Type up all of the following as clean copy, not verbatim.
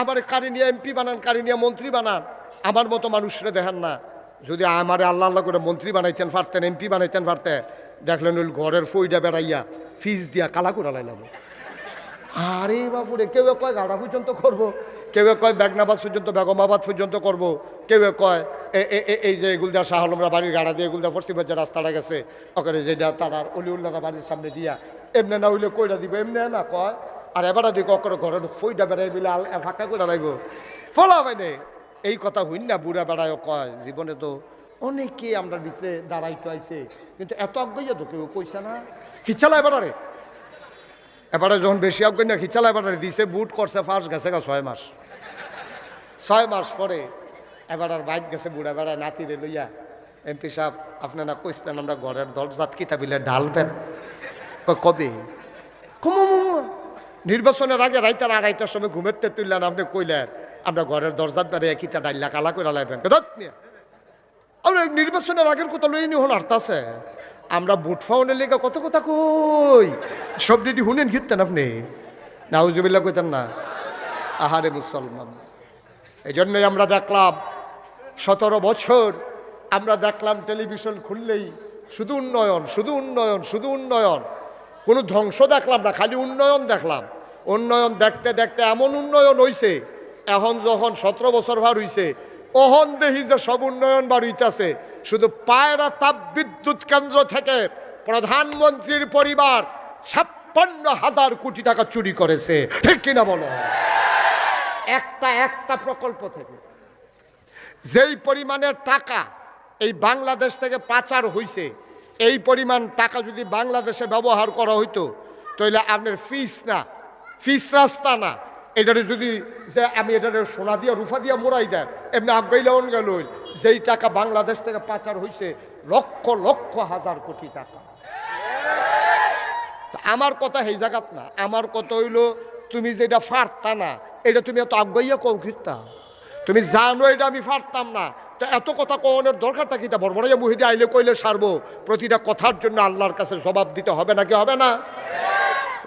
আবার কারি নিয়ে এমপি বানান, কারি নিয়ে মন্ত্রী বানান। আমার মতো মানুষরা দেখেন না, যদি আমারে আল্লাহ আল্লাহ করে মন্ত্রী বানাইতেন পারতেন, এমপি বানাইতেন পারতেন, দেখলেন ওই ঘরের ফইটা বেড়াইয়া ফিস দিয়া কালা করে লাইলাম। আরে বাপুরে, কেউ কয় গাড়া পর্যন্ত করবো, কেউ কয় বেগনাবাদ পর্যন্ত, বেগমাবাদ পর্যন্ত করব, কেউ কয় এই যে এগুলদা শাহ আলমরা বাড়ির গাড়া দিয়ে এগুলদা পশ্চিমের যে রাস্তাটা গেছে ওখানে যেটা তার অলিউল্লারা বাড়ির সামনে দিয়া এমনি না হইলে কইরা দিব, এমনি না কয়। আর এবারে দিকে অকরে ঘরের ফইটা বেড়াই বলে ফাঁকা করে লাগবো ফলা হয়নি। এই কথা হইন না, বুড়া বেড়ায় কয় জীবনে তো অনেকে আমরা ভিতরে দাঁড়াইতে আইছে, কিন্তু এত আজ্ঞা তো কেউ কইছে না। খিচালা এবারে এবারে যখন বেশি আজ্ঞা না খিচালা এবারে দিছে, বুট করছে ফার্স্ট গেছে গা 6 মাস। 6 মাস পরে এবার আর বাইক গেছে বুড়া বেড়ায় নাতিরে লইয়া, এমপি সাহেব আপনি না কইছেন আমরা ঘরের দরজাত কিতাবিলে ঢালবেন, কবে? নির্বাচনের আগে রাইতার 2:30টার সময় ঘুমেতে তুললেন, আপনি কইলেন আমরা ঘরের দরজাত বেড়ে কিতা ডাইলা কালা করে লাইবেন। নির্বাচনের আগের কথা লই নি হন আর্তাছে, আমরা বুট ফাউনের লেগে কত কথা কই, সব ডিটি শুনেন ঘিরতেন আপনি, নাউজুবিল্লাহ কইতেন না। আহারে মুসলমান, এই জন্যই আমরা দেখলাম 17 বছর আমরা দেখলাম টেলিভিশন খুললেই শুধু উন্নয়ন, শুধু উন্নয়ন, শুধু উন্নয়ন, কোনো ধ্বংস দেখলাম না, খালি উন্নয়ন দেখলাম। উন্নয়ন দেখতে দেখতে এমন উন্নয়ন হইছে, এখন যখন 17 বছর ভার হইছে, অহন দেখি যে সব উন্নয়ন বার হইতেছে। শুধু পায়রা তাপ বিদ্যুৎ কেন্দ্র থেকে প্রধানমন্ত্রীর পরিবার 56,000 কোটি টাকা চুরি করেছে, ঠিক কিনা বলো? একটা প্রকল্প থেকে যেই পরিমাণের টাকা এই বাংলাদেশ থেকে পাচার হইছে, এই পরিমাণ টাকা যদি বাংলাদেশে ব্যবহার করা হইতো তাহলে আপনার ফিস রাস্তা না, এটারে যদি যে আমি এটারে সোনা দিয়া রুফা দিয়া মোড়াই দেন এমনি আগাইলেন গেল, যেই টাকা বাংলাদেশ থেকে পাচার হইছে লক্ষ লক্ষ হাজার কোটি টাকা। আমার কথা এই জায়গাত না, আমার কথা হইল তুমি যেটা ফারতা না এটা তুমি এত আগাইয়া কও খিতা, তুমি জানো এটা আমি ফারতাম না, তো এত কথা কওয়ানোর দরকারটা কি? তা বড়বড়াইয়া মুহিদে আইলে কইলে সারবো, প্রতিটা কথার জন্য আল্লাহর কাছে জবাব দিতে হবে নাকি হবে না?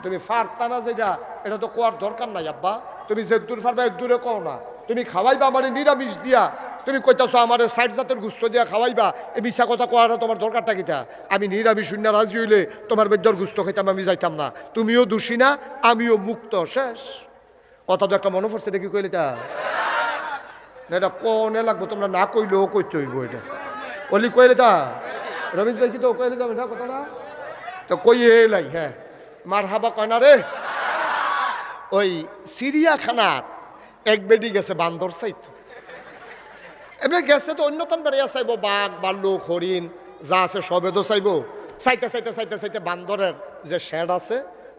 তুমি ফারতা না যেটা, এটা তো কোয়ার দরকার নাই আব্বা। তুমি যে দূর ফারবা এক দূরে কও না, তুমি খাওয়াইবা আমার নিরামিষ দিয়া, তুমি কইতাছো আমার 60 জাতের গুস্ত দিয়া খাওয়াইবা, এই মিশা কথা কোয়াটা তোমার দরকারটা কিতা? আমি নিরামিষ শূন্য রাজি হইলে তোমার বেদ্যর গুস্ত খাইতাম, আমি যাইতাম না। তুমিও দোষী না, আমিও মুক্ত, শেষ কথা। তো একটা মনে পড়ছে এটা কি কইলে তা এটা কনে লাগবো, তোমরা না কইলেও কইতে হইব। এটা অলি কইলে তা রমেশ ভাই কি তো কইলে যাবে এটা কথা না, তো কই এলাই। হ্যাঁ মার হাবা কয় না রে। ওই চিড়িয়াখানার এক বেডি গেছে বান্দর চাইতো, এমনি গেছে তো অন্যতম বেড়িয়া চাইব, বাঘ ভাল্লুক হরিণ যা আছে সবে তো চাইব। চাইতে চাইতে চাইতে চাইতে বান্দরের যে শেড আছে,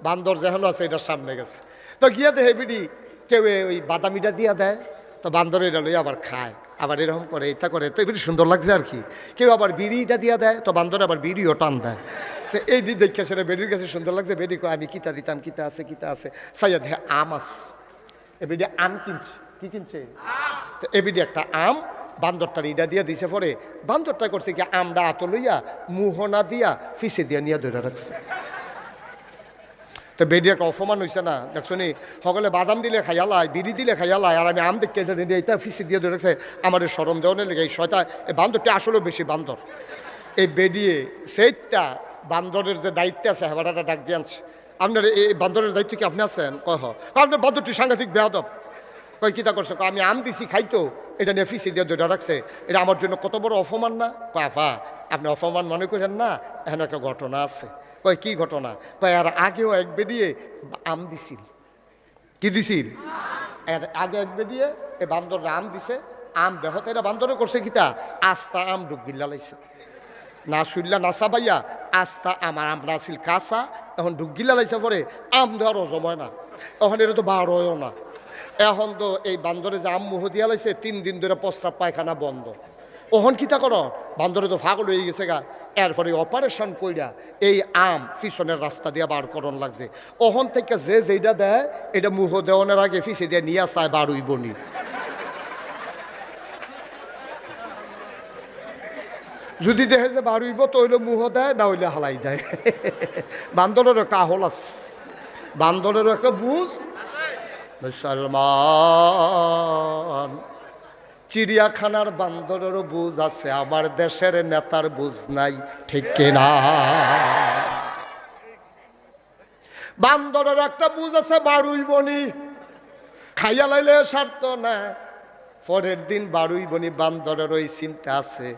বান্দর যেহেন আছে এটার সামনে গেছে, তো গিয়া দেখে বিডি কেউ ওই বাদামিটা দিয়া দেয়, তো বান্দর এটা লই আবার খায়, আবার এরকম করে এটা করে, তো এবারে সুন্দর লাগছে আর কি। কেউ আবার বিড়িটা দিয়া দেয়, তো বান্দরে আবার বিড়িও টান দেয়। তো এই দেখে সেটা বেডির কাছে সুন্দর লাগছে, বেডি কয় আমি কিতা দিতাম, কিতা আছে কিতা আছে। সাইয়া দেখে আম আছে, এবিডি আম কিনছে, কি কিনছে? তো এবিডি একটা আম বান্দরটার ইডা দিয়া দিছে, পরে বান্দরটা করছে কি আমটা আত লইয়া মুহনা দিয়া ফিসে দিয়া নিয়ে ধরে রাখছে। তো বেডি একটা অপমান হয়েছে না, দেখছো নি সকলে বাদাম দিলে খাইয়ালায়, বিড়ি দিলে খাইয়ালায়, আর আমি আম দেখতে এটা ফিসে দিয়ে ধরে রাখছে। আমার সরম দেওয়ানের লেগে এই শয়তা, এই বান্দরটা আসলেও বেশি বান্দর। এই বেডিয়ে সেইটা বান্দরের যে দায়িত্ব আছে হেবাটাটা ডাক দিয়ে আনছে, আপনার এই বান্দরের দায়িত্ব কি আপনি আছেন? কয় হ, আপনার বান্দরটি সাংঘাতিক বেয়াদব। কয় কিতা করছে? আমি আম দিছি খাইতো, এটা নিয়ে ফিসে দিয়ে ধরে রাখছে, এটা আমার জন্য কত বড় অপমান না? কয় আফা আপনি অপমান মনে করেন না, এখানে একটা ঘটনা আছে। কয় কি ঘটনা? কয় আর আগেও এক বেডিয়ে আম দিছিল। কি দিছিল? এর আগে এক বেডিয়ে এই বান্দর আম দিছে, আম দেহতে এটা বান্দরে করছে কিতা আস্তা আম ডুব গিল্লা লাইছে, না শুইল্লা না চাবাইয়া আস্তা আমার আমরা আছিল কাঁচা, এখন ডুব গিল্লা লাইছে, পরে আম দেওয়ার অজময় না, এখন এটা তো বার হয়ও না। এখন তো এই বান্দরে যে আম মুহ দিয়া লাইছে 3 দিন ধরে প্রস্রাব পায়খানা বন্ধ। ওহন কিতা কর, বান্দরে তো ফাগল হয়ে গেছে গা, এরপরে অপারেশন কইরা এই আম পিছনের রাস্তা দিয়ে বার করন লাগছে। ওহন থেকে যে যেটা দেয় এটা মুহ দেওয়ানোর আগে ফিসে দিয়ে নিয়ে চায় বার হইবনি। যদি দেখে যে বার হইব তো হইলে মুহ দেয়, না হইলে হালাই দেয়। বান্দরেরও একটা আহল আছে, বান্দরেরও একটা বুঝ মুসলমান, চিড়িয়াখানার বান্দরেরও বুঝ আছে, আমার দেশের নেতার বুঝ নাই, ঠিক কিনা? বান্দরের একটা বুঝ আছে, বারুই বনি খাইয়া লাইলে সারত না। পরের দিন বারুই বনি বান্দরের ওই চিন্তা আছে,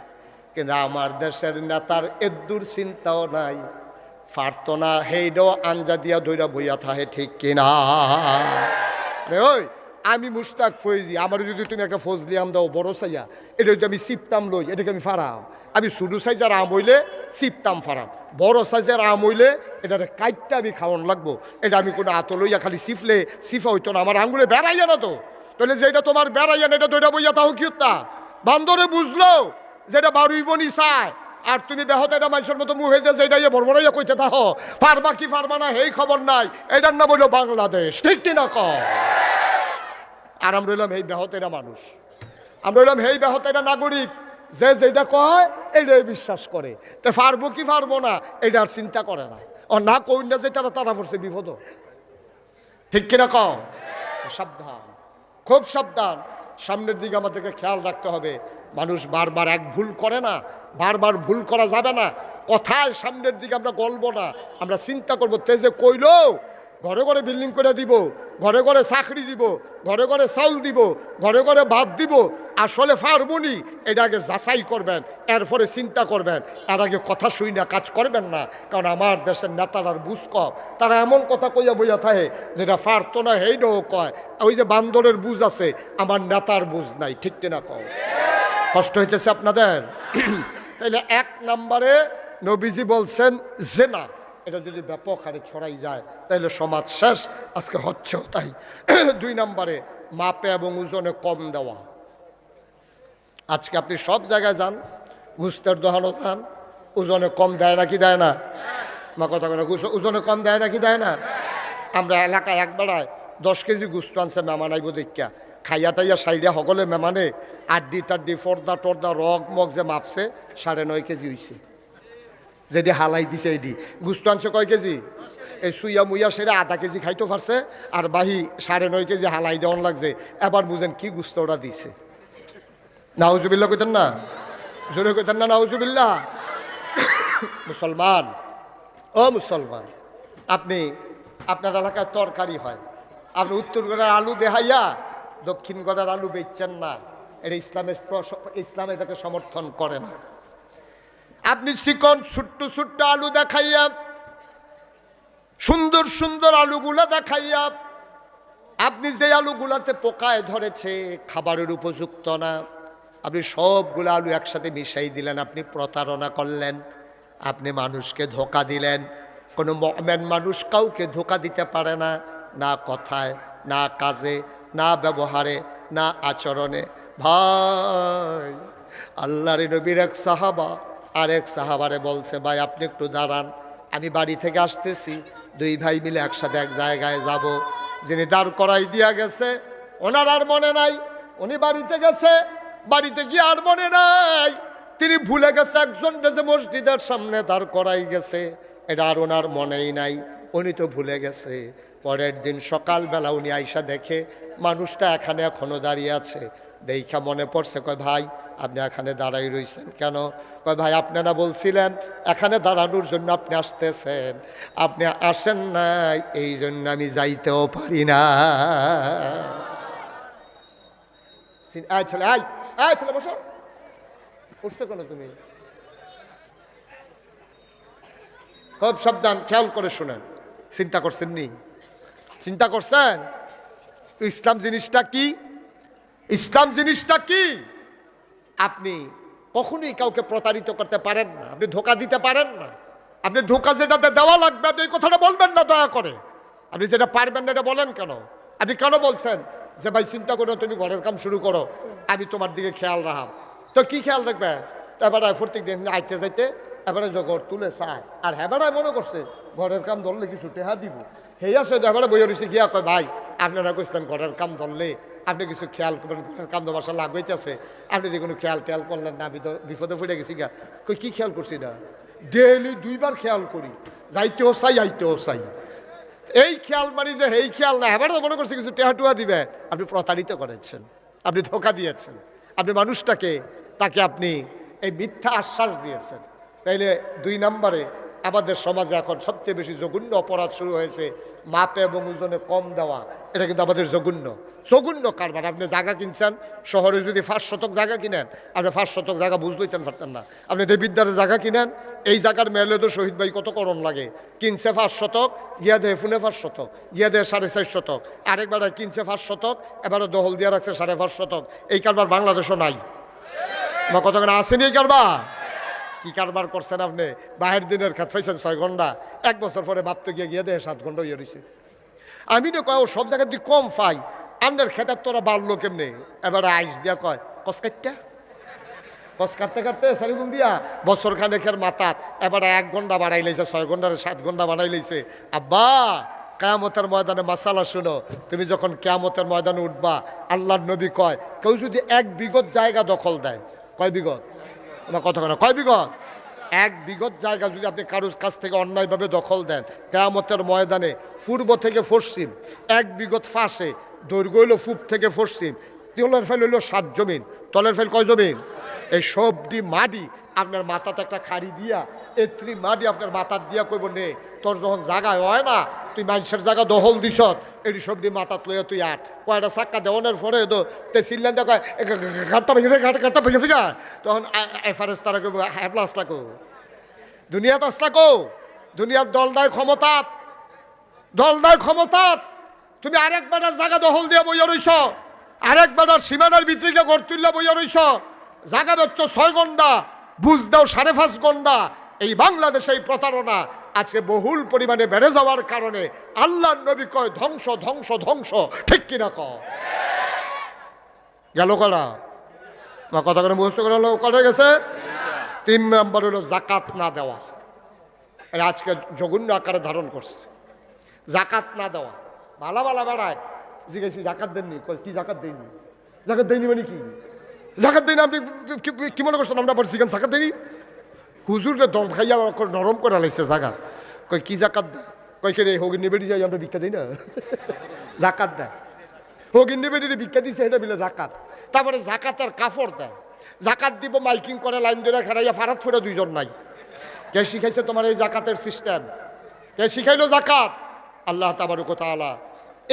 কিন্তু আমার দেশের নেতার এদ্দুর চিন্তাও নাই, পারত না, হেইডও আঞ্জা দিয়া দইরা বইয়া থাহে, ঠিক কিনা? ওই আমি মুস্তাক ফৈজি, আমার যদি তুমি একটা ফজলি আম দাও বড় সাইয়া, এটা যদি আমি চিপতাম লই, এটাকে আমি ফারাম। আমি ছোটো সাইজের আম হইলে চিপতাম ফারাম, বড় সাইজের আম হইলে এটা কাইটটা আমি খাওয়ান লাগবো। এটা আমি কোনো আতো লইয়া খালি চিপলে চিপা হইতো না, আমার আঙ্গুলে বেড়াইয়া না তো। তাহলে যেটা তোমার বেড়াইয়া না, এটা দইটা বইয়া তাও কি তা বান্দরে বুঝলো যেটা বারুই বনি চায়, আর তুমি বেহত এটা মানুষের মতো মুহে দিয়ে যেটা বড়বড়াইয়া কইতে তাহ পারবা কি পারবা না এই খবর নাই। এটার নাম হইল বাংলাদেশ, ঠিক কিনা ক? আর আমরা রইলাম এই বেহতেরা মানুষ, আমরা রইলাম এই বেহতেরা নাগরিক, যে যেটা কয় এটাই বিশ্বাস করে। তো পারবো কি পারবো না এটা আর চিন্তা করে না, ও না কই না যে তারা তারা পড়ছে বিপদ, ঠিক কিনা ক? সাবধান, খুব সাবধান, সামনের দিকে আমাদেরকে খেয়াল রাখতে হবে। মানুষ বারবার এক ভুল করে না, বারবার ভুল করা যাবে না। কথায় সামনের দিকে আমরা গলবো না, আমরা চিন্তা করবো তেজে কইলো ঘরে ঘরে বিল্ডিং করে দিব, ঘরে ঘরে চাকরি দিব, ঘরে ঘরে চাউল দিব, ঘরে ঘরে ভাত দিব, আসলে পারবনি এটা আগে যাচাই করবেন, এরপরে চিন্তা করবেন। এর আগে কথা শুই না কাজ করবেন না, কারণ আমার দেশের নেতারার বুঝ কম, তারা এমন কথা কইয়া বইয়া থাকে যেটা পারতো না সেইটাও কয়। ওই যে বান্দরের বুঝ আছে, আমার নেতার বুঝ নাই, ঠিক কিনা কও? কষ্ট হইতেছে আপনাদের? তাইলে এক নম্বরে নবীজি বলছেন জেনা, এটা যদি ব্যাপক হারে ছড়াই যায় তাহলে সমাজ শেষ, আজকে হচ্ছেও তাই। দুই নম্বরে মাপে এবং ওজনে কম দেওয়া। আজকে আপনি সব জায়গায় যান, গুস্তের দোকানও যান, ওজনে কম দেয় নাকি দেয় না? মা কথা বলে ওজনে কম দেয় নাকি দেয় না? আমরা এলাকায় এক বেড়ায় 10 কেজি গুস্ত আনছে মেহমান আইব দেখা, খাইয়া টাইয়া সাইডে সকলে মেহমানে আড্ডি টাড্ডি ফর্দা টর্দা রগ মগ যে মাপছে 9.5 কেজি হয়েছে, যেটি হালাই দিছে এটি। গুস্ত আনছে কয় কেজি? এই সুইয়া মুইয়া সেরে আধা কেজি খাইতে পারছে, আর বাহি 9.5 কেজি হালাই দেওয়ান লাগছে। এবার বুঝেন কি গুস্ত ওরা দিছে। নাউজুবিল্লাহ কইতেন না? জোরে কইতেন না নাউজুবিল্লাহ? মুসলমান, ও মুসলমান, আপনি আপনার এলাকায় তরকারি হয়, আপনি উত্তর গড়ার আলু দেখাইয়া দক্ষিণ গড়ার আলু বেচছেন না, এটা ইসলাম এটাকে সমর্থন করে না। আপনি চিকন ছোট্ট ছোট্ট আলু দেখাইয়া, সুন্দর সুন্দর আলুগুলা দেখাইয়া, আপনি যে আলুগুলাতে পোকায় ধরেছে, খাবারের উপযুক্ত না, আপনি সবগুলো আলু একসাথে মিশাই দিলেন, আপনি প্রতারণা করলেন, আপনি মানুষকে ধোঁকা দিলেন। কোনো মুমিন মানুষ কাউকে ধোঁকা দিতে পারে না, না কথায়, না কাজে, না ব্যবহারে, না আচরণে। ভাই, আল্লাহর নবীর এক সাহাবা আরেক সাহাবারে বলছে, ভাই আপনি একটু দাঁড়ান, আমি বাড়ি থেকে আসতেছি, 2 ভাই মিলে একসাথে এক জায়গায় যাব। যিনি দাঁড় করাই দিয়া গেছে ওনার আর মনে নাই, উনি বাড়িতে গেছে, বাড়িতে গিয়ে আর মনে নাই, তিনি ভুলে গেছে একজন যে মসজিদের সামনে দাঁড় করাই গেছে, এটা আর ওনার মনেই নাই, উনি তো ভুলে গেছে। পরের দিন সকালবেলা উনি আইসা দেখে মানুষটা এখানে এখনো দাঁড়িয়ে আছে, দেখা মনে পড়ছে, কয় ভাই আপনি এখানে দাঁড়াই রইছেন কেন? কয় ভাই আপনারা বলছিলেন এখানে দাঁড়ানোর জন্য আপনি আসতেছেন, আপনি আসেন নাই, এই জন্য আমি যাইতেও পারি না। আয় ছেলে, আয় আয় ছেলে, বসো। উঠছো কেন তুমি? খুব সাবধান, খেয়াল করে শুনেন। চিন্তা করছেন নি? চিন্তা করছেন ইসলাম জিনিসটা কি? ইসলাম জিনিসটা কি? আপনি কখনোই কাউকে প্রতারিত করতে পারেন না, আপনি ধোঁকা দিতে পারেন না। আপনি ধোঁকা যেটাতে দেওয়া লাগবে আপনি এই কথাটা বলবেন না দয়া করে। আপনি যেটা পারবেন না এটা বলেন কেন? আপনি কেন বলছেন যে ভাই চিন্তা করো, তুমি ঘরের কাম শুরু করো, আমি তোমার দিকে খেয়াল রাখাম? তো কি খেয়াল রাখবে? তো এবার প্রত্যেক দিন আইতে যাইতে এবারে জগর তুলে চায়, আর হেবারায় মনে করছে ঘরের কাম ধরলে কিছু টেহা দিব, হেয়া সে এবারে বইয়া রয়েছে গিয়া কয় ভাই আপনারা কইছেন ঘরের কাম ধরলে আপনি কিছু খেয়াল করবেন, ঘরের কাম দেওয়ার সাথে লাগাইতেছে, আপনি যে কোনো খেয়াল টেয়াল করলেন না, আমি তো বিপদে পড়ে গেছি গা। কই কি খেয়াল করছি না? ডেইলি 2 বার খেয়াল করি, যাইতেও চাই আইতেও চাই। এই খেয়াল মানি যে এই খেয়াল না, এবার তো মনে করছে কিছু টেহাটুয়া দিবে। আপনি প্রতারিত করেছেন, আপনি ধোকা দিয়েছেন, আপনি মানুষটাকে তাকে আপনি এই মিথ্যা আশ্বাস দিয়েছেন। তাইলে 2 নম্বরে আমাদের সমাজে এখন সবচেয়ে বেশি জঘন্য অপরাধ শুরু হয়েছে, মাপে এবং ওজনে কম দেওয়া। এটা কিন্তু আমাদের জঘন্য কারবার। আপনি জায়গা কিনছেন, শহরে যদি 5 শতক জায়গা কিনেন, আপনি 5 শতক জায়গা বুঝতেইতেন পারতেন না। আপনি দেবিদ্যারের জায়গা কিনেন, এই জায়গার মেলে তো শহীদ ভাই কত করণ লাগে। কিনছে 5 শতক, গিয়া দেয় ফুনে 5 শতক, গিয়া দেয় 4.5 শতক, আরেকবার কিনছে 5 শতক, এবারে দখল দিয়ে রাখছে 5.5 শতক। এই কারবার বাংলাদেশও নাই। আমার কতক্ষণ আসেনি এই কারবার? কি কারবার করছেন আপনি? বাহির দিনের খাত পাইছেন 6 ঘন্টা, 1 বছর পরে মাপতে গিয়ে দেয় 7 ঘন্টা হয়ে রয়েছে। আমি না কয় সব জায়গায় তুই কম পাই, আপনার খেতার তোরা বাড়লো কেমনে? এবারে আইস দিয়া কয় কস কাটতে কাটতে সারিগুল দিয়া বছর খানেকের মাথাত এবারে 1 ঘন্টা বাড়াই লাইছে, 6 ঘন্টার 7 ঘন্টা বানাই লাইছে। আব্বা, কিয়ামতের ময়দানে মাসালা শুনো, তুমি যখন কিয়ামতের ময়দানে উঠবা, আল্লাহর নবী কয় কেউ যদি 1 বিঘত জায়গা দখল দেয়, কয় বিঘত? আমার কথা কেন, কয় বিঘত? 1 বিঘত জায়গা যদি আপনি কারোর কাছ থেকে অন্যায়ভাবে দখল দেন, কিয়ামতের ময়দানে পূর্ব থেকে পশ্চিম 1 বিঘত ফাঁসে, দৈর্ঘ্য হইল পূব থেকে পশ্চিম, তলের ফেল হইল 7 জমিন। তলের ফেল কয় জমিন? এই সবটি মাটি আপনার মাথাতে একটা খাড়ি দিয়া, এত্রি মাটি আপনার মাথার দিয়া কইব নে, তোর যখন জায়গায় হয় না, তুই মানুষের জায়গা দখল দিস, এটি সবটি মাথাত লইয়া তুই আট। কয়টা চাক্কা দেওয়ানোর পরে তো তে চিল্লেন দেখ ঘাটটা ভেঙে ঘাটটা ভেঙে থেকে, তখন এফারেস তারা কইব হ্যাপলা আসলা কো, দুনিয়াত আসলা কো, দুনিয়ার দলদায় ক্ষমতাত তুমি আরেক বেটার জায়গা দখল দিয়ে বইয়া রইছ, আরেক বেটার সীমানার ভিতরে ঘর তুললে বইয়া রইছ, জায়গা বেচ্ছ 6 ঘন্টা, বুঝ দাও 5.5 ঘন্টা। এই বাংলাদেশে এই প্রতারণা আছে বহুল পরিমাণে বেড়ে যাওয়ার কারণে আল্লাহর নবী কয় ধ্বংস ধ্বংস ধ্বংস, ঠিক কিনা কয়? গেল করা বা কথা করে মুখস্থ করে কটা গেছে? 3 নম্বর হলো জাকাত না দেওয়া। এটা আজকে জঘন্য আকারে ধারণ করছে। জাকাত না দেওয়া, ভালা বেড়ায় জিজ্ঞেসি জাকাত দেননি, কি জাকাত দেয়নি? জাকাত দেয়নি মানে কি? জাকাত দেয়নি আপনি কি মনে করছেন আমরা বলছি কেন জাকাত দেয়নি? হুজুরটা দম খাইয়া নরম করে লাইছে জাকাত। কই কি জাকাত দেয়? কই কে হগিন বেটি যাই আমরা ভিক্ষা দিই না, জাকাত দেয়। হগিন বেটির ভিক্ষা দিছে এটা বিলে জাকাত। তারপরে জাকাতের কাপড় দেয়, জাকাত দিব মাইকিং করে লাইন ধরে খেলাইয়া ফারাত ফুরে 2 জন নাই। কে শিখাইছে তোমার এই জাকাতের সিস্টেম? কে শিখাইলো জাকাত? আল্লাহ তাবারক ওয়া তাআলা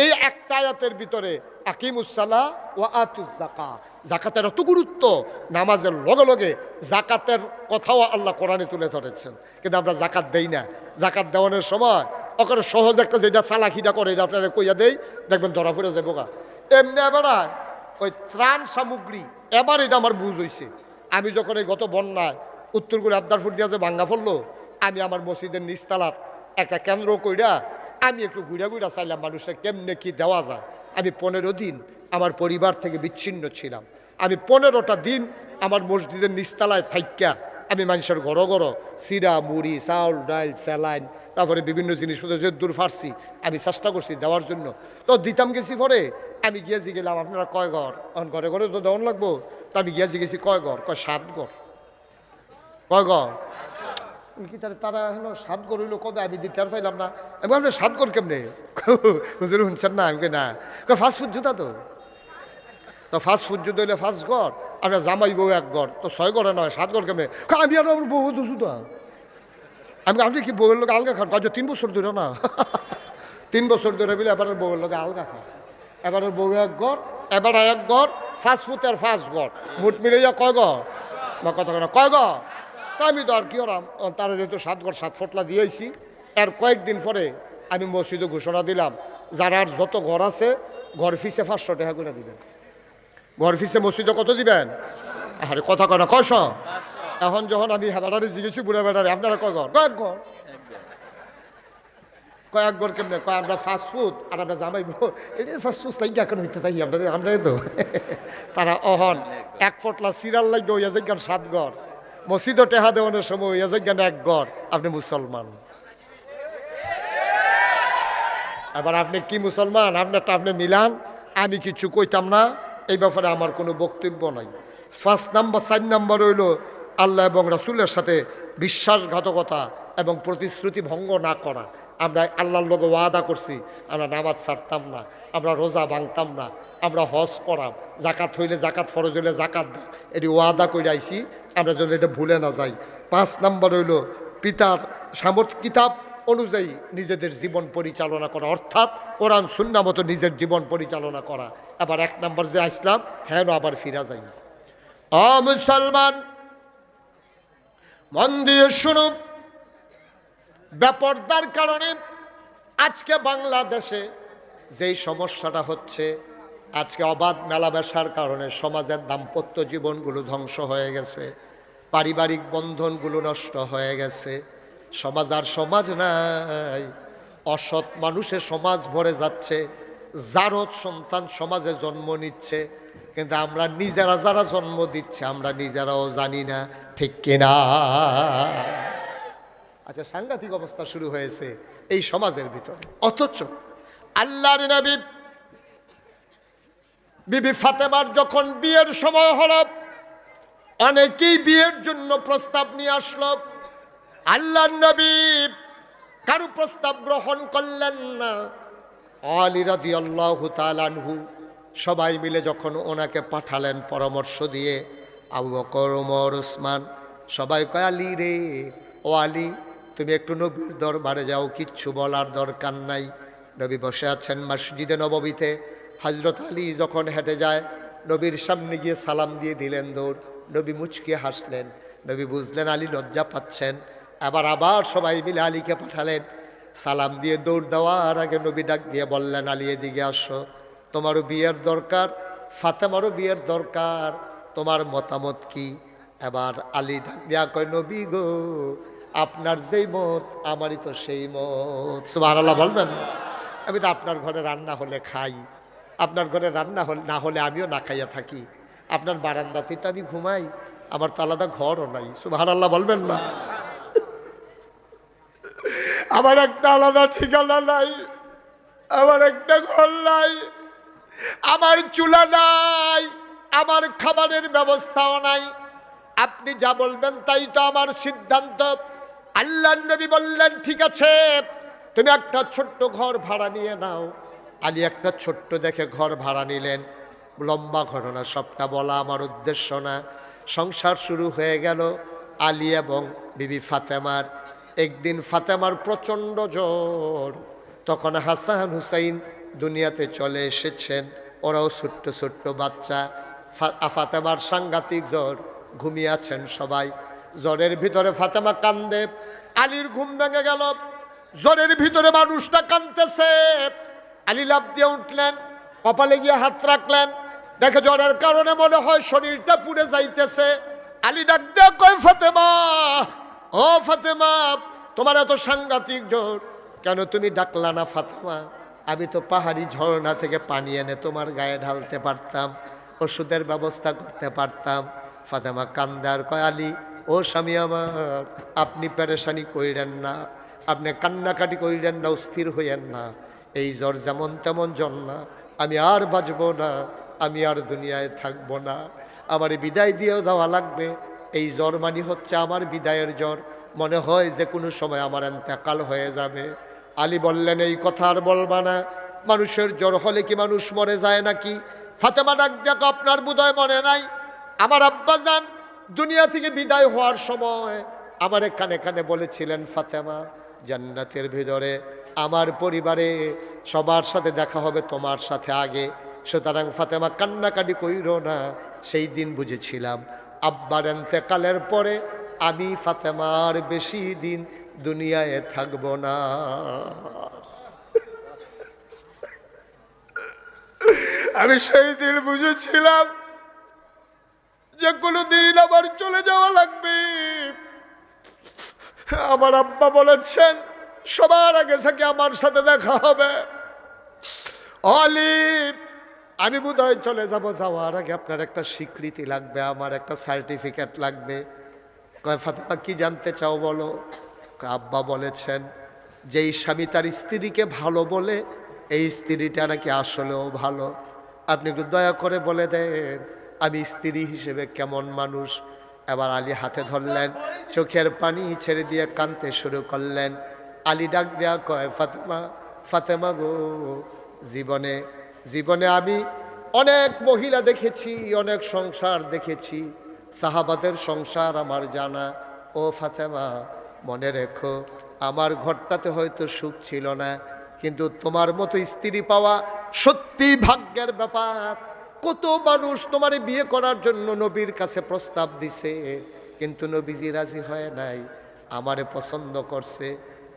এই একটা আয়াতের ভিতরে আকিমুস সালাহ ওয়া আতুজ যাকাত, জাকাতের এত গুরুত্ব, নামাজের লগে লগে জাকাতের কথাও আল্লাহ কোরআনে তুলে ধরেছেন। কিন্তু আমরা জাকাত দেই না। জাকাত দেওয়ানোর সময় ওখানে সহজ একটা যেটা চালাকিটা করে এটা আপনারা কইয়া দেই, দেখবেন ধরা পড়ে যাবো গা। এমনি এবার ওই ত্রাণ সামগ্রী, এবার এটা আমার বুঝ হয়েছে। আমি যখন এই গত বন্যায় উত্তরগুলো আবদারপুর দিয়া যে ভাঙ্গা পড়লো, আমি আমার মসজিদের নিচতলাত একটা কেন্দ্র কইরা আমি একটু ঘুরা চাইলাম মানুষের কেমনে কি দেওয়া যায়। আমি 15 দিন আমার পরিবার থেকে বিচ্ছিন্ন ছিলাম। আমি 15টা দিন আমার মসজিদের নিচতলায় থাইকা আমি মানুষের ঘর সিরা মুড়ি চাউল ডাইল স্যালাইন তারপরে বিভিন্ন জিনিসপত্র যে দূর ফারছি আমি চেষ্টা করছি দেওয়ার জন্য। তো দিতাম গেছি পরে আমি গিয়েছি গেলাম আপনারা কয় ঘর, এখন ঘরে ঘরে তো দেওয়ান লাগবো। তো আমি গিয়েছি গেছি কয় ঘর, কয় 7 ঘর। কয় ঘর? কি তারা হলো 7 ঘর হইলো কবে? আমি দিতে পাইলাম না। আমি আপনার 7 ঘর কেমনে? হুজুর শুনছেন না? আমি না ফাস্টফুড জুতা তো ফাস্টফুড জুতো হইলে 5 ঘর, আপনার জামাই বউ 1 ঘর, তো 6 ঘরে নয় 7 ঘর কেমনে? আমি আর আমার বউ জুতা। আমি আপনি কি বউয়ের লোক আলগা খান? কাজ 3 বছর ধরে না 3 বছর ধরে বলে এবার বউয়ের লোক আলগা খান। এবার বউ 1 ঘর, এবার 1 ঘর, ফাস্টফুড আর 5 ঘর, মোট মিলাইয়া কয় ঘর? বা কথা কয় ঘর? তা আমি তো আর কি ওরাম, তারা যেহেতু 7 ঘর 7 ফটলা দিয়েছি। এর কয়েকদিন পরে আমি মসজিদে ঘোষণা দিলাম, যারা আর যত ঘর আছে ঘর ফিসে 500 টাকা করে দিবেন। ঘর ফিসে মসজিদে কত দিবেন? আরে কথা কয় না, 500। এখন যখন আমি হেবাটারে জিজ্ঞেসি বুড়া বেড়ারে আপনারা কয় ঘর? কয়েক ঘর। কয়েক ঘর কেমনে? কয় আমরা ফাস্টফুড আর আমরা জামাইব। এটা ফাস্টফুড লাইক এখন হইতে থাকি আমরা তো তারা অহন 1 ফটলা সিরিয়াল লাগবে ওই যে 7 ঘর। মসজিদও টেহা দেওয়ানোর সময় ওই যে 1 ঘর। আপনি মুসলমান, এবার আপনি কি মুসলমান? আপনারটা আপনি মিলান, আমি কিছু কইতাম না এই ব্যাপারে, আমার কোনো বক্তব্য নাই। 5 নাম্বার 4 নাম্বার হইল আল্লাহ এবং রাসূলের সাথে বিশ্বাসঘাতকতা এবং প্রতিশ্রুতি ভঙ্গ না করা। আমরা আল্লাহর লোকে ওয়াদা করছি আমরা নামাজ ছাড়তাম না, আমরা রোজা ভাঙতাম না, আমরা হজ করাম, জাকাত হইলে জাকাত, ফরজ হইলে জাকাত দাম, এটি ওয়াদা করে আইছি, আমরা যেন এটা ভুলে না যাই। 5 নম্বর হইল পিতার কিতাব অনুযায়ী নিজেদের জীবন পরিচালনা করা, অর্থাৎ কোরআন সুন্নাহ মতো নিজের জীবন পরিচালনা করা। আবার 1 নম্বর যে আসলাম, হ্যাঁ আবার ফিরা যাই। মুসলমান মন দিয়ে শুনুন, বেপরদার কারণে আজকে বাংলাদেশে যেই সমস্যাটা হচ্ছে, আজকে অবাধ মেলামেশার কারণে সমাজের দাম্পত্য জীবনগুলো ধ্বংস হয়ে গেছে, পারিবারিক বন্ধনগুলো নষ্ট হয়ে গেছে, সমাজ আর সমাজ নাই, অসৎ মানুষে সমাজ ভরে যাচ্ছে, জারদ সন্তান সমাজে জন্ম নিচ্ছে, কিন্তু আমরা নিজেরা যারা জন্ম দিচ্ছে আমরা নিজেরাও জানি না, ঠিক কিনা? আচ্ছা, সাংঘাতিক অবস্থা শুরু হয়েছে এই সমাজের ভিতরে। অথচ আল্লাহর নবী বিবি ফাতেমার যখন বিয়ের সময় হলো, অনেকেই বিয়ের জন্য প্রস্তাব নিয়ে আসলো, আল্লাহর নবী কারো প্রস্তাব গ্রহণ করলেন না। আলী রাদিয়াল্লাহু তাআলা আনহু সবাই মিলে যখন ওনাকে পাঠালেন পরামর্শ দিয়ে, আবু বকর, ওমর, উসমান সবাই কয়, আলী রে, ও আলী তুমি একটু নবীর দরবারে যাও, কিচ্ছু বলার দরকার নাই। নবী বসে আছেন মসজিদে নববীতে, হযরত আলী যখন হেঁটে যায় নবীর সামনে গিয়ে সালাম দিয়ে দিলেন দৌড়। নবী মুচকে হাসলেন, নবী বুঝলেন আলী লজ্জা পাচ্ছেন। আবার সবাই মিলে আলীকে পাঠালেন। সালাম দিয়ে দৌড় দেওয়ার আগে নবী ডাক দিয়ে বললেন, আলী এদিকে আসো, তোমারও বিয়ের দরকার, ফাতেমারও বিয়ের দরকার, তোমার মতামত কি? এবার আলী ডাক দিয়া কয়, নবী গো, আপনার যেই মত আমারই তো সেই মত। সুবহানাল্লাহ বলবেন? আমি তো আপনার ঘরে রান্না হলে খাই, আপনার ঘরে রান্না না হলে আমিও না খাইয়া থাকি, আপনার বারান্দাতেই তো আমি ঘুমাই, আমার তো আলাদা ঘরও নাই। সুবহানাল্লাহ বলবেন না? আমার একটা আলাদা ঠিকানা নাই, আমার একটা ঘর নাই, আমার চুলা নাই, আমার খাবারের ব্যবস্থাও নাই, আপনি যা বলবেন তাই তো আমার সিদ্ধান্ত। আল্লাহর নবী বললেন, ঠিক আছে তুমি একটা ছোট্ট ঘর ভাড়া নিয়ে নাও। আলী একটা ছোট্ট দেখে ঘর ভাড়া নিলেন। লম্বা ঘটনা, সবটা বলা আমার উদ্দেশ্য না। সংসার শুরু হয়ে গেল আলী এবং বিবি ফাতেমার। একদিন ফাতেমার প্রচণ্ড জ্বর, তখন হাসান হুসাইন দুনিয়াতে চলে এসেছেন, ওরাও ছোট্ট ছোট্ট বাচ্চা। ফাতেমার সাংঘাতিক জ্বর, ঘুমিয়ে আছেন সবাই। জ্বরের ভিতরে ফাতেমা কান্দে, আলীর ঘুম ভেঙে গেল। জ্বরের ভিতরে মানুষটা কাঁদতেছে। আলী লাফ দিয়ে উঠলেন, কপালে গিয়ে হাত রাখলেন, দেখে জ্বরের কারণে মনে হয় শরীরটা পুড়ে যাইতেছে। আলী ডাক দিয়ে কয়, ফাতেমা, ও ফাতেমা, তোমার এত সাংঘাতিক জ্বর, কেন তুমি ডাকলা না ফাতেমা? আমি তো পাহাড়ি ঝর্ণা থেকে পানি এনে তোমার গায়ে ঢালতে পারতাম, ওষুধের ব্যবস্থা করতে পারতাম। ফাতেমা কান্দার কয়, আলী ও স্বামী আমার, আপনি পেরেশানি কইরেন না, আপনি কান্নাকাটি কইরেন না, অস্থির হইয়েন না। এই জ্বর যেমন তেমন জ্বর না, আমি আর বাঁচব না, আমি আর দুনিয়ায় থাকবো না, আমার বিদায় দিয়েও দেওয়া লাগবে। এই জ্বর মানে হচ্ছে আমার বিদায়ের জ্বর, মনে হয় যে কোনো সময় আমার ইন্তেকাল হয়ে যাবে। আলী বললেন, এই কথা আর বলবা না, মানুষের জ্বর হলে কি মানুষ মরে যায় নাকি? ফাতেমা ডাক দেখো, আপনার বোধহয় মনে নাই, আমার আব্বাজান দুনিয়া থেকে বিদায় হওয়ার সময় আমার কানে কানে বলেছিলেন, ফাতেমা, জান্নাতের ভিতরে আমার পরিবারে সবার সাথে দেখা হবে, তোমার সাথে আগে। সুতরাং ফাতেমা কান্নাকাটি কইরো না। সেই দিন বুঝেছিলাম আব্বার ইন্তেকালের পরে আমি ফাতেমার বেশি দিন দুনিয়ায় থাকব না। আমি সেই দিন বুঝেছিলাম যে কোনো দিন আবার চলে যাওয়া লাগবে। আমার আব্বা বলেছেন সবার আগে থেকে আমার সাথে দেখা হবে। আলী, আমি বোধহয় চলে যাব, যাওয়ার আগে আপনার একটা স্বীকৃতি লাগবে, আমার একটা সার্টিফিকেট লাগবে। কয়, ফাতেমা কি জানতে চাও বলো? আব্বা বলেছেন যেই স্বামী তার স্ত্রীকে ভালো বলে এই স্ত্রীটা নাকি আসলেও ভালো। আপনি একটু দয়া করে বলে দেন আমি স্ত্রী হিসেবে কেমন মানুষ। এবার আলী হাতে ধরলেন, চোখের পানি ছেড়ে দিয়ে কাঁদতে শুরু করলেন। আলী ডাক দেয়া কয়, ফাতেমা, ফাতেমা গো, জীবনে জীবনে আমি অনেক মহিলা দেখেছি, অনেক সংসার দেখেছি, সাহাবাদের সংসার আমার জানা। ও ফাতেমা, মনে রেখো, আমার ঘরটাতে হয়তো সুখ ছিল না, কিন্তু তোমার মতো স্ত্রী পাওয়া সত্যি ভাগ্যের ব্যাপার। কত মানুষ তোমারে বিয়ে করার জন্য নবীর কাছে প্রস্তাব দিছে, কিন্তু নবীজি রাজি হয় নাই। আমারে পছন্দ করছে,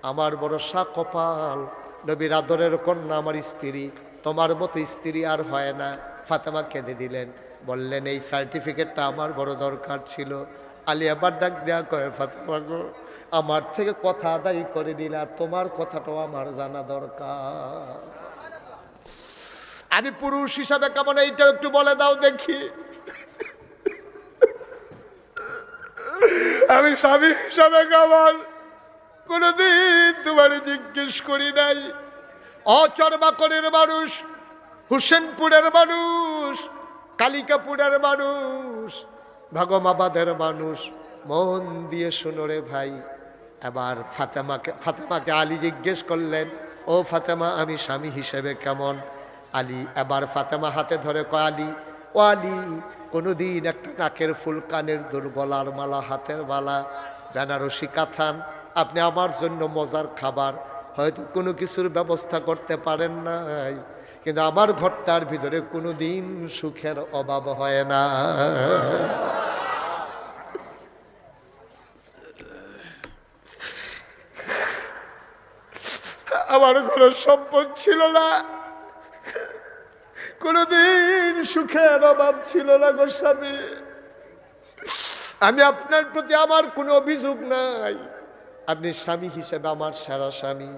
আমার বড় কপাল, নবীর আদরের কন্যা আমার স্ত্রী, তোমার মতো স্ত্রী আর হয় না। ফাতেমা কেঁদে দিলেন, বললেন এই সার্টিফিকেটটা আমার বড় দরকার ছিল। আলী আবার ডাক দেয়া কয়, ফাতেমা গো, আমার থেকে কথা আদায় করে দিলা, তোমার কথাটাও আমার জানা দরকার। আমি পুরুষ হিসাবে কেমন এইটা একটু বলে দাও দেখি। আমি স্বামী হিসাবে কেমন কোনদিন তোমার জিজ্ঞেস করি নাই। অচরবাকরের মানুষ, হুসেনপুরের মানুষ, কালিকাপুরের মানুষ, ভাগমাবাদের মানুষ, মন দিয়ে শুনো রে ভাই। এবার ফাতেমাকে আলী জিজ্ঞেস করলেন, ও ফাতেমা, আমি স্বামী হিসেবে কেমন? আলী এবার ফাতেমা হাতে ধরে কয়, আলী, ও আলী, কোনোদিন একটা নাকের ফুল, কানের দুল, গলার মালা, হাতের মালা, বেনারসি কাথান, আপনি আমার জন্য মজার খাবার হয়তো কোনো কিছুর ব্যবস্থা করতে পারেন নাই, কিন্তু আমার ঘরটার ভিতরে কোনোদিন সুখের অভাব হয় না। আমার ঘরের সম্পদ ছিল না, কোনদিন সুখের অভাব ছিল না গো স্বামী। আমি আপনার প্রতি আমার কোনো অভিযোগ নাই, আপনি স্বামী হিসেবে আমার সেরা স্বামী।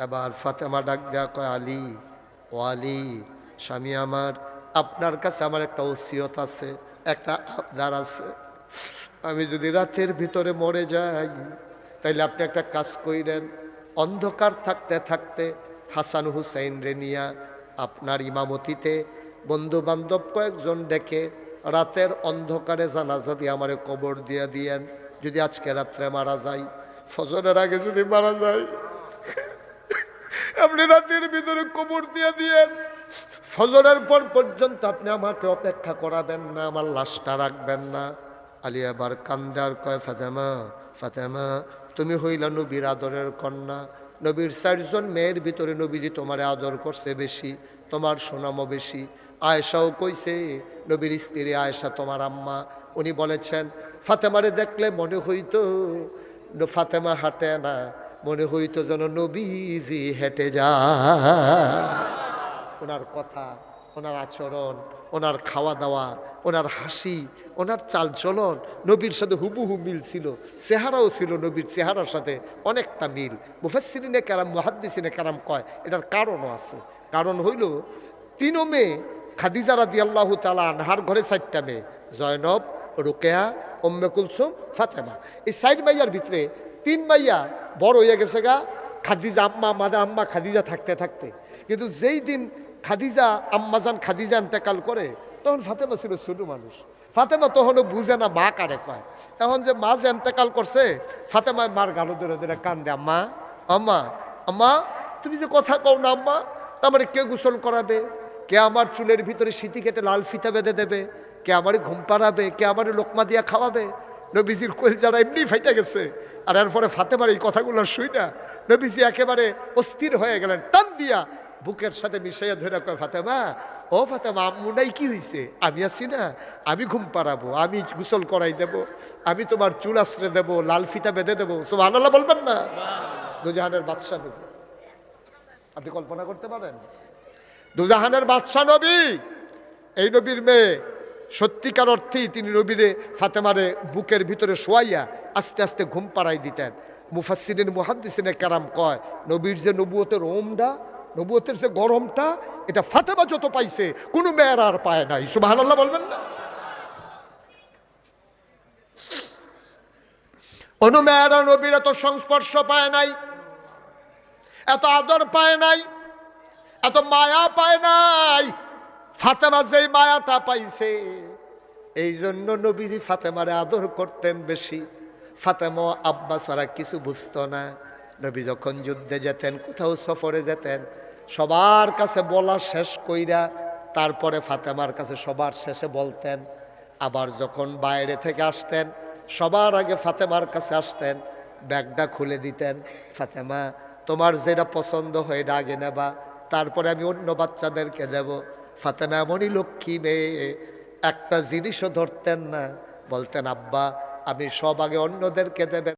এবার ফাতেমা ডাক দেয়া কয়, আলী, ও আলী, স্বামী আমার, আপনার কাছে আমার একটা ওসিয়ত আছে, একটা আবদার আছে। আমি যদি রাতের ভিতরে মরে যাই, তাইলে আপনি একটা কাজ কইরেন, অন্ধকার থাকতে থাকতে হাসান হুসাইন রে নিয়া আপনার ইমামতিতে বন্ধু বান্ধব কয়েকজন ডেকে রাতের অন্ধকারে জানাজা দিয়ে আমারে কবর দিয়ে দিয়েন। যদি আজকে রাত্রে মারা যাই, ফজরের আগে যদি মারা যায়, আপনি রাতের ভিতরে কবর দিয়ে দিয়েন। ফজরের পর পর্যন্ত আপনি আমাকে অপেক্ষা করাবেন না, আমার লাশটা রাখবেন না। আলী আবার কান্দে আর কয়, ফাতেমা, ফাতেমা, তুমি হইলা নবীর আদরের কন্যা, নবীর 4 জন মেয়ের ভিতরে নবীজি তোমারে আদর করছে বেশি, তোমার সুনামও বেশি। আয়েশাও কইছে, নবীর স্ত্রী আয়েশা তোমার আম্মা, উনি বলেছেন ফাতেমারে দেখলে মনে হইতো ফাতেমা হাঁটে না, মনে হইতো যেন নবীজি হেঁটে যায়। ওনার কথা, ওনার আচরণ, ওনার খাওয়া দাওয়া, ওনার হাসি, ওনার চালচলন নবীর সাথে হুবহু মিল ছিল। চেহারাও ছিল নবীর চেহারার সাথে অনেকটা মিল। মুফাসসিরিনে কেরাম, মুহাদ্দিসিনে কেরাম কয় এটার কারণও আছে। কারণ হইল 3 মেয়ে, খাদিজা রাদিয়াল্লাহু তাআলা আনহার ঘরে 4টা মেয়ে, জয়নব, রুকেয়া, উম্মে কুলসুম, ফাতেমা। এই 4 মাইয়ার ভিতরে 3 মাইয়া বড় হয়ে গেছে গা খাদিজা আম্মা, মাদার আম্মা খাদিজা থাকতে থাকতে। কিন্তু যেই দিন খাদিজা আম্মাজান খাদিজা ইন্তেকাল করে, তখন ফাতেমা ছিল ছোট মানুষ। ফাতেমা তখনও বুঝে না মা কারে কয়। এখন যে মা যে ইন্তেকাল করছে, ফাতেমা মার গালো ধরে ধরে কান্দে, আম্মা, আম্মা, আম্মা, তুমি যে কথা কও না আম্মা, আমার কে গোসল করাবে, কে আমার চুলের ভিতরে সিঁথি কেটে লাল ফিতা বেঁধে দেবে, কে আমার ঘুম পাড়াবে, কে আমার লোকমা দিয়া খাওয়াবে। নবীজির কোল যারা এমনি ফাইটা গেছে। আর এরপরে ফাতেমার এই কথাগুলো শুই না নবীজি একেবারে অস্থির হয়ে গেলেন, টান দিয়া বুকের সাথে মিশাইয়া ধরে কয়, ফাতেমা, ও ফাতেমা, আম্মু নাই কি হয়েছে? আমি আছি না, আমি ঘুম পাড়াবো, আমি গোসল করাই দেব, আমি তোমার চুল আশ্রে দেবো, লাল ফিতা বেঁধে দেবো। সুবহানাল্লাহ বলবেন না? দুজাহানের বাদশা নবী, আপনি কল্পনা করতে পারেন? দুজাহানের বাদশা নবী, এই নবীর মেয়ে সত্যিকার অর্থেই তিনি নবীরে ফাতেমারে বুকের ভিতরে শোয়াইয়া আস্তে আস্তে ঘুম পাড়াই দিতেন। মুফাসসিরিন মুহাদ্দিসিনে কেরাম কয়, নবীর যে নবুয়তের ওমটা, নবুয়তের যে গরমটা, এটা ফাতেমা যত পাইছে কোনো মেয়ের আর পায় নাই। সুবহানাল্লাহ বলবেন না? অন্য মেয়েরা নবীর এত সংস্পর্শ পায় নাই, এত আদর পায় নাই, এত মায়া পায় নাই। ফাতেমা যেই মায়াটা পাইছে, এই জন্য নবীজি ফাতেমারে আদর করতেন বেশি। ফাতেমা আব্বা ছাড়া কিছু বুঝতো না। নবী যখন যুদ্ধে যেতেন, কোথাও সফরে যেতেন, সবার কাছে বলা শেষ কইরা তারপরে ফাতেমার কাছে সবার শেষে বলতেন। আবার যখন বাইরে থেকে আসতেন, সবার আগে ফাতেমার কাছে আসতেন, ব্যাগটা খুলে দিতেন, ফাতেমা তোমার যেটা পছন্দ হয় এটা আগে নেবা, তারপরে আমি অন্য বাচ্চাদেরকে দেব। ফাতেমা এমনই লক্ষ্মী মেয়ে, একটা জিনিসও ধরতেন না, বলতেন আব্বা আমি সব আগে অন্যদেরকে দেবেন।